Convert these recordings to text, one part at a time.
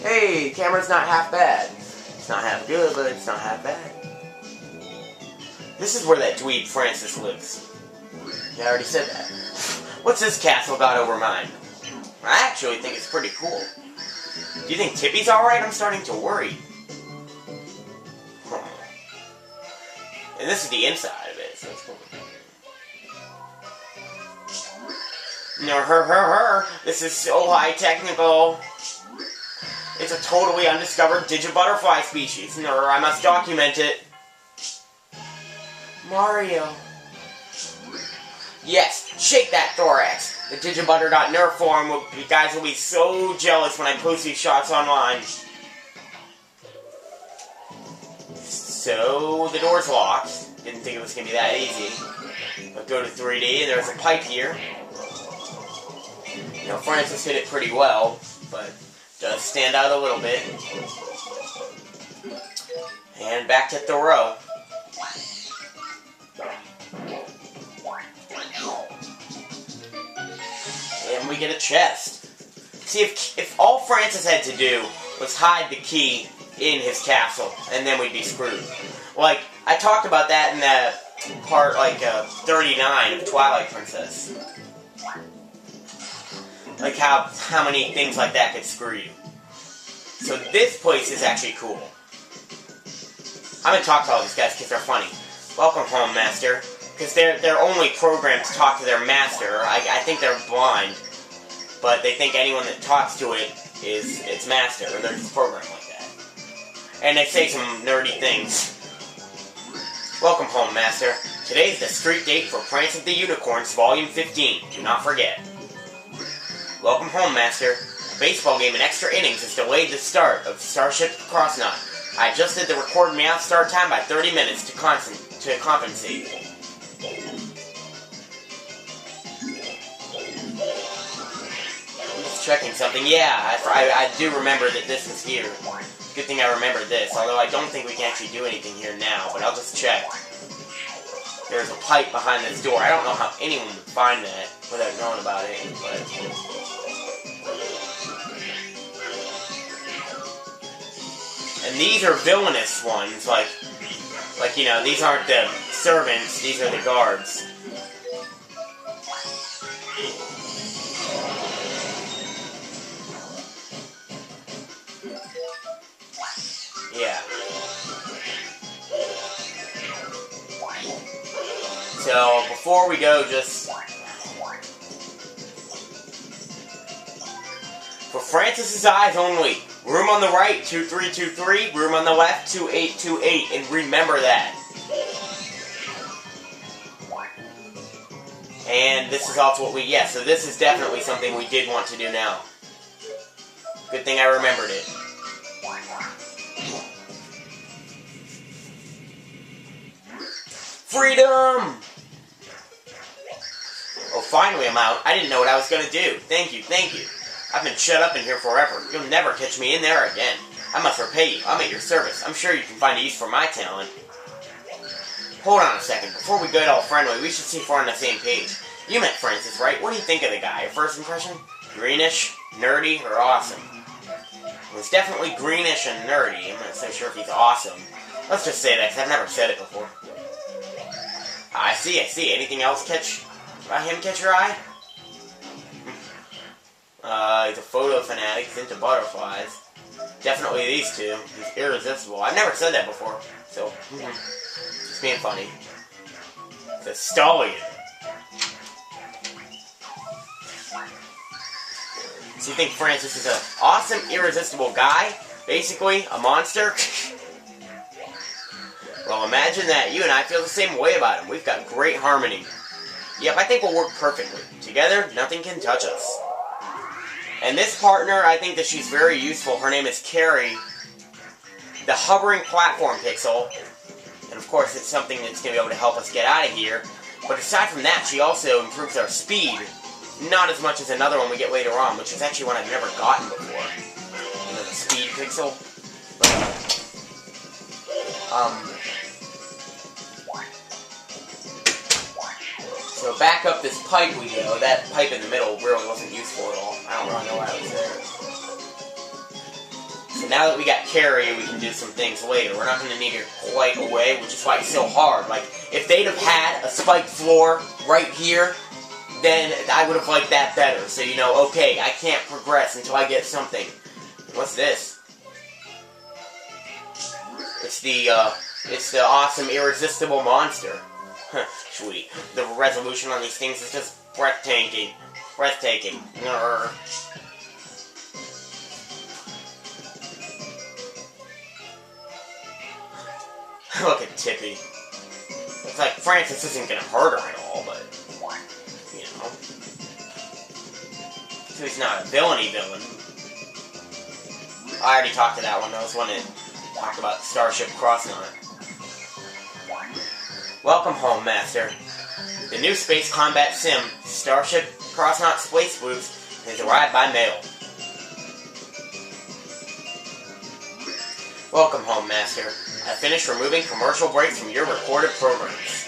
Hey, camera's not half bad. It's not half good, but it's not half bad. This is where that dweeb Francis lives. Yeah, I already said that. What's this castle got over mine? I actually think it's pretty cool. Do you think Tippy's alright? I'm starting to worry. And this is the inside of it, so it's cool. This is so high technical. It's a totally undiscovered digibutterfly species. I must document it. Mario. Yes, shake that thorax. The digibutter.nerf forum you guys will be so jealous when I post these shots online. So, the door's locked. Didn't think it was going to be that easy. But go to 3D, and there's a pipe here. You know, Francis hit it pretty well, but does stand out a little bit. And back to Thoreau. And we get a chest. See, if all Francis had to do was hide the key in his castle, and then we'd be screwed. Like, I talked about that in that part, 39 of Twilight Princess. Like how many things like that could screw you. So this place is actually cool. I'm gonna talk to all these guys because they're funny. Welcome home, Master. Because they're only programmed to talk to their master. I think they're blind. But they think anyone that talks to it is its master. Or they're just programmed like that. And they say some nerdy things. Welcome home, Master. Today's the street date for Prince of the Unicorns, Volume 15. Do not forget. Welcome home, Master. A baseball game in extra innings has delayed the start of Starship Crossnot. I adjusted the recorded meow start time by 30 minutes to compensate. I'm just checking something. Yeah, I do remember that this was here. Good thing I remembered this, although I don't think we can actually do anything here now, but I'll just check. There's a pipe behind this door. I don't know how anyone would find that without knowing about it, but... And these are villainous ones, like, you know, these aren't the servants, these are the guards. Yeah. So, before we go, just... For Francis's eyes only. Room on the right, 2323. Room on the left, 2828. And remember that. And this is also what we... Yeah, so this is definitely something we did want to do now. Good thing I remembered it. Freedom! Oh, finally I'm out. I didn't know what I was going to do. Thank you, thank you. I've been shut up in here forever. You'll never catch me in there again. I must repay you. I'm at your service. I'm sure you can find a use for my talent. Hold on a second. Before we get all friendly, we should see if we're on the same page. You met Francis, right? What do you think of the guy? Your first impression? Greenish, nerdy, or awesome? Well, it's definitely greenish and nerdy. I'm not so sure if he's awesome. Let's just say that, because I've never said it before. I see, I see. Anything else catch your eye? He's a photo fanatic, he's into butterflies. Definitely these two. He's irresistible. I've never said that before, so, just being funny. It's a stallion. So you think Francis is an awesome, irresistible guy? Basically, a monster? Well, imagine that. You and I feel the same way about him. We've got great harmony. Yep, I think we'll work perfectly. Together, nothing can touch us. And this partner, I think that she's very useful. Her name is Carrie, the hovering platform pixel. And of course, it's something that's going to be able to help us get out of here. But aside from that, she also improves our speed. Not as much as another one we get later on, which is actually one I've never gotten before. You know, the speed pixel. So back up this pipe we go. That pipe in the middle really wasn't useful at all. I don't really know why I was there. So now that we got carry, we can do some things later. We're not going to need it quite away, which is why it's so hard. Like, if they'd have had a spiked floor right here, then I would have liked that better. So, you know, okay, I can't progress until I get something. What's this? It's the awesome, irresistible monster. Sweet. The resolution on these things is just breathtaking. Breathtaking. Look at Tippy. It's like Francis isn't gonna hurt her at all, but you know. So he's not a villainy villain. I already talked to that one. That was one that talked about Starship Crossnot. Welcome home, Master. The new space combat sim, Starship Crossnot Space Boost, has arrived by mail. Welcome home, Master. I finished removing commercial breaks from your recorded programs.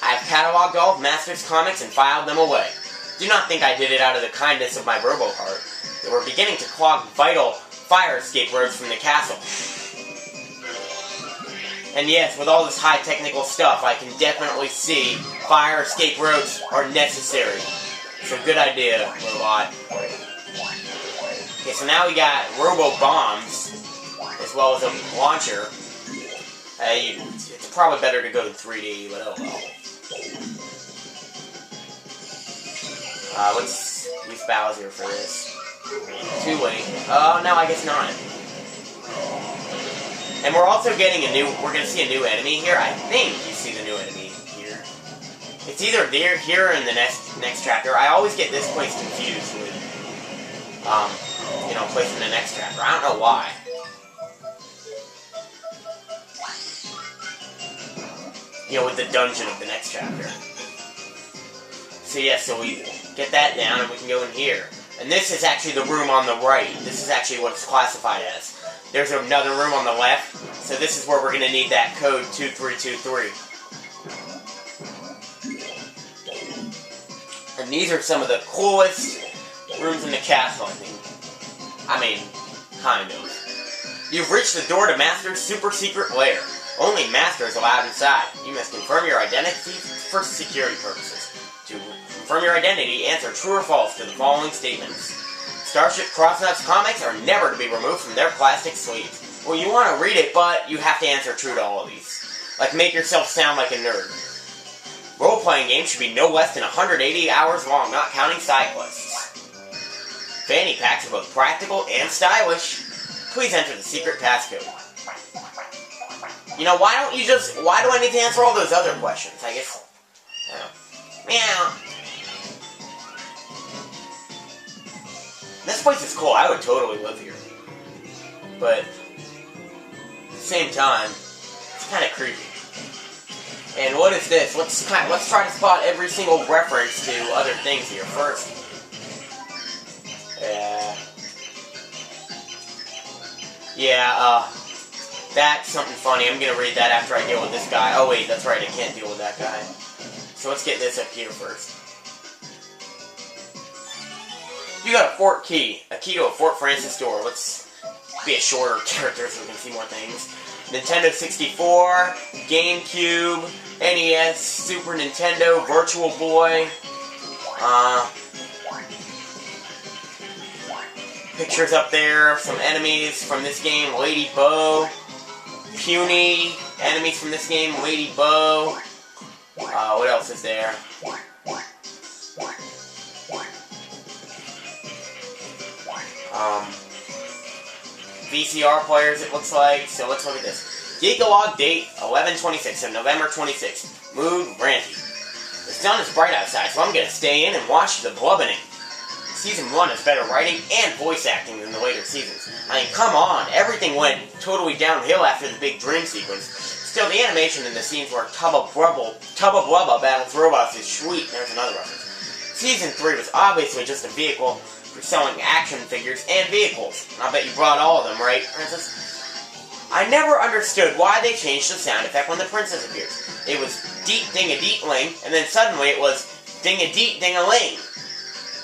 I've cataloged all of Master's comics and filed them away. Do not think I did it out of the kindness of my robo-heart. They were beginning to clog vital fire escape roads from the castle. And yes, with all this high technical stuff, I can definitely see fire escape roads are necessary. It's a good idea, robot. Okay, so now we got robo-bombs, as well as a launcher. It's probably better to go in 3D, but oh well. Let's use Bowser for this. Two-way. Oh, no, I guess not. And we're also getting we're going to see a new enemy here. I think you see the new enemy here. It's either there, here, or in the next chapter. I always get this place confused with, you know, place in the next chapter. I don't know why. You know, with the dungeon of the next chapter. So yeah, so we get that down and we can go in here. And this is actually the room on the right. This is actually what it's classified as. There's another room on the left, so this is where we're going to need that code 2323. And these are some of the coolest rooms in the castle, I think. I mean, kind of. You've reached the door to Master's super secret lair. Only Master is allowed inside. You must confirm your identity for security purposes. To confirm your identity, answer true or false to the following statements. Starship Crossnot's comics are never to be removed from their plastic sleeves. Well, you want to read it, but you have to answer true to all of these. Like, make yourself sound like a nerd. Role-playing games should be no less than 180 hours long, not counting side quests. Fanny packs are both practical and stylish. Please enter the secret passcode. You know, why do I need to answer all those other questions? I guess, meow. This place is cool. I would totally live here. But at the same time, it's kind of creepy. And what is this? Let's try to spot every single reference to other things here first. That's something funny. I'm gonna read that after I deal with this guy. Oh wait, that's right. I can't deal with that guy. So let's get this up here first. You got a fort key. A key to a Fort Francis door. Let's be a shorter character so we can see more things. Nintendo 64, GameCube, NES, Super Nintendo, Virtual Boy. Pictures up there of some enemies from this game. Lady Bow. Puny. Enemies from this game. Lady Bow. What else is there? VCR players, it looks like. So let's look at this. Gigalog date 11/26 of November 26th. Mood ranty. The sun is bright outside, so I'm gonna stay in and watch the blubbening. Season 1 is better writing and voice acting than the later seasons. I mean, come on, everything went totally downhill after the big dream sequence. Still, the animation in the scenes where Tubba Blubba battles robots is sweet. There's another reference. Season 3 was obviously just a vehicle for selling action figures and vehicles. I bet you brought all of them, right, Princess? I never understood why they changed the sound effect when the princess appears. It was deet ding a deet ling, and then suddenly it was ding a deet ding a ling.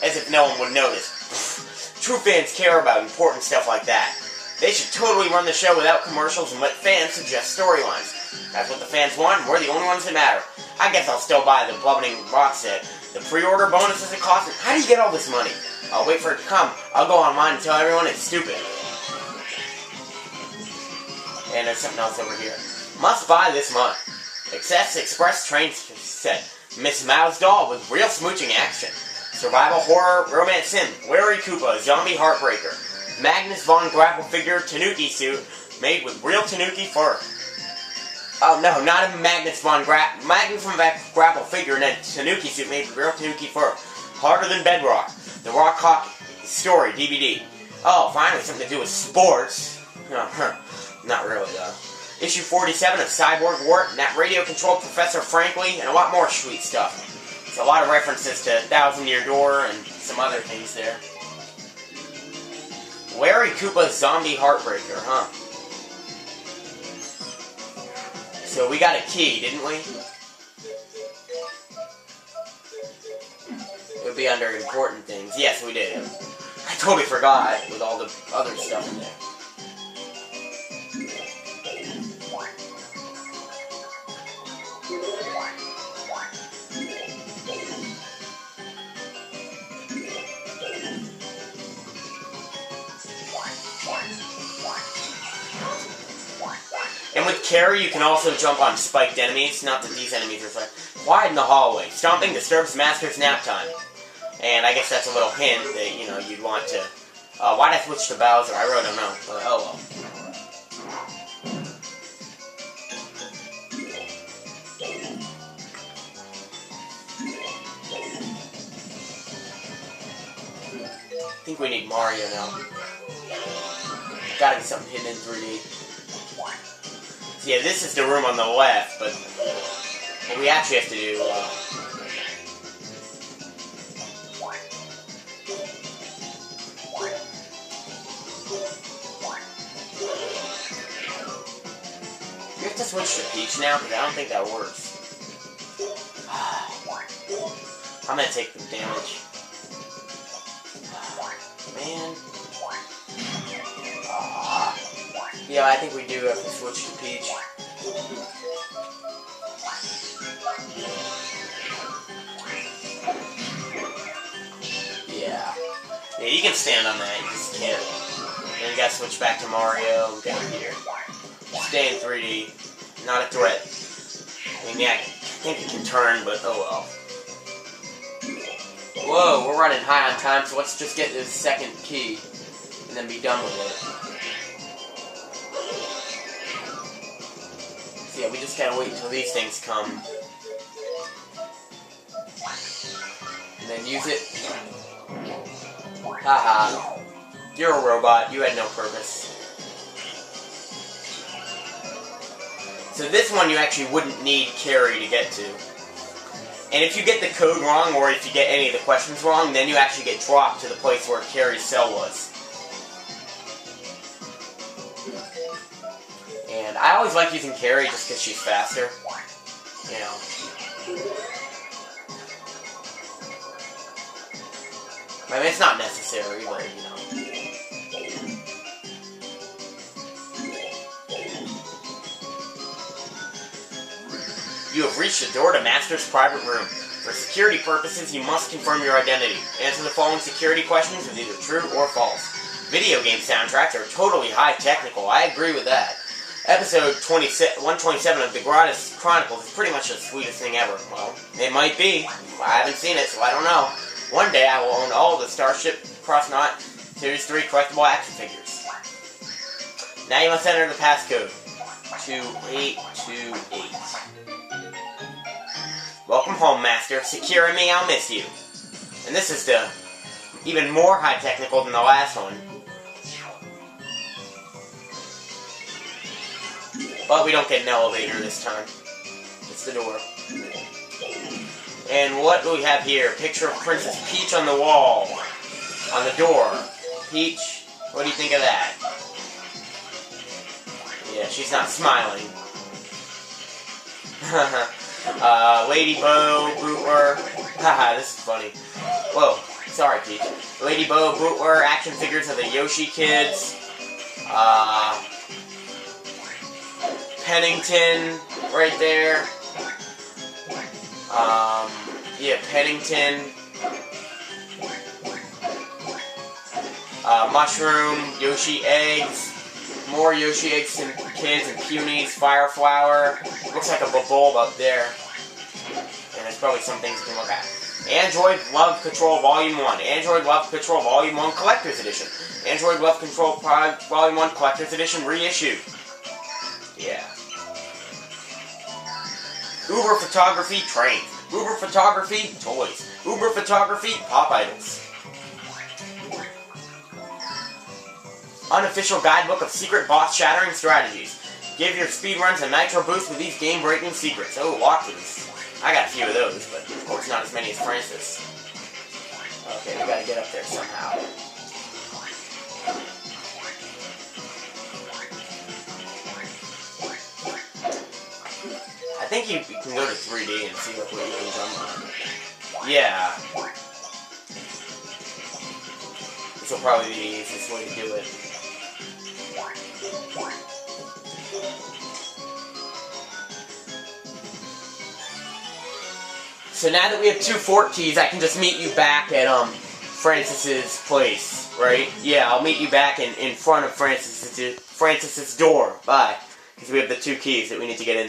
As if no one would notice. True fans care about important stuff like that. They should totally run the show without commercials and let fans suggest storylines. That's what the fans want, and we're the only ones that matter. I guess I'll still buy the Bubbling Rock set. The pre-order bonuses it costs. How do you get all this money? I'll wait for it to come. I'll go online and tell everyone it's stupid. And there's something else over here. Must buy this month. Excess Express train set. Miss Mao's doll with real smooching action. Survival horror romance sim. Larry Koopa zombie heartbreaker. Magnus Von Grapple figure Tanuki suit made with real Tanuki fur. Oh no, not a Magnus Von Grapple figure in a Tanuki suit made with real Tanuki fur. Harder than Bedrock. The Rock Hawk story DVD. Oh, finally something to do with sports. Not really though. Issue 47 of Cyborg Wart, Nat Radio Controlled Professor Frankly, and a lot more sweet stuff. It's a lot of references to Thousand Year Door and some other things there. Larry Koopa's Zombie Heartbreaker, huh? So we got a key, didn't we? It would be under important things. Yes, we did. I totally forgot with all the other stuff in there. And with Carrie, you can also jump on spiked enemies. Not that these enemies are spiked. Quiet in the hallway. Stomping disturbs Master's nap time. And I guess that's a little hint that, you know, you'd want to... why'd I switch to Bowser? I really don't know. But, oh well. I think we need Mario now. Gotta be something hidden in 3D. So yeah, this is the room on the left, but what we actually have to do, we have to switch to Peach now, because I don't think that works. I'm gonna take the damage. Man. Yeah, I think we do have to switch to Peach. Yeah. Yeah, you can stand on that, you just can't. Then you gotta switch back to Mario down here. Stay in 3D. Not a threat. I mean, yeah, I think it can turn, but oh well. Whoa, we're running high on time, so let's just get this second key and then be done with it. So yeah, we just gotta wait until these things come. And then use it. Haha. You're a robot, you had no purpose. So this one you actually wouldn't need Carrie to get to. And if you get the code wrong, or if you get any of the questions wrong, then you actually get dropped to the place where Carrie's cell was. And I always like using Carrie just because she's faster. You know. I mean, it's not necessary, but, you know. You have reached the door to Master's private room. For security purposes, you must confirm your identity. Answer the following security questions with either true or false. Video game soundtracks are totally high technical. I agree with that. Episode 127 of the Gratis Chronicles is pretty much the sweetest thing ever. Well, it might be. I haven't seen it, so I don't know. One day I will own all the Starship Crossnaut Series 3 collectible action figures. Now you must enter the passcode. 2828. Welcome home, Master. Secure me, I'll miss you. And this is the even more high technical than the last one. But we don't get an elevator this time. It's the door. And what do we have here? Picture of Princess Peach on the wall. On the door. Peach, what do you think of that? Yeah. she's not smiling. Lady Bo, Bootler. Haha, this is funny. Whoa, sorry, Peach. Lady Bo, Bootler, action figures of the Yoshi kids. Pennington, right there. Yeah, Pennington. Mushroom, Yoshi eggs. More Yoshi eggs and kids and Punies, Fire Flower. Looks like a bulb up there. And there's probably some things you can look at. Android Love Control Volume 1. Android Love Control Volume 1 Collector's Edition. Android Love Control Volume 1 Collector's Edition reissue. Yeah. Uber Photography Trains. Uber Photography Toys. Uber Photography Pop Idols. Unofficial Guidebook of Secret Boss Shattering Strategies. Give your speedruns a nitro boost with these game-breaking secrets. Oh, walkthroughs. I got a few of those, but of course not as many as Francis. Okay, we gotta get up there somehow. I think you can go to 3D and see what you can jump on. Yeah. This will probably be the easiest way to do it. So now that we have 2 fort keys, I can just meet you back at Francis's place, right? Yeah, I'll meet you back in front of Francis's door. Bye. Because we have the 2 keys that we need to get in.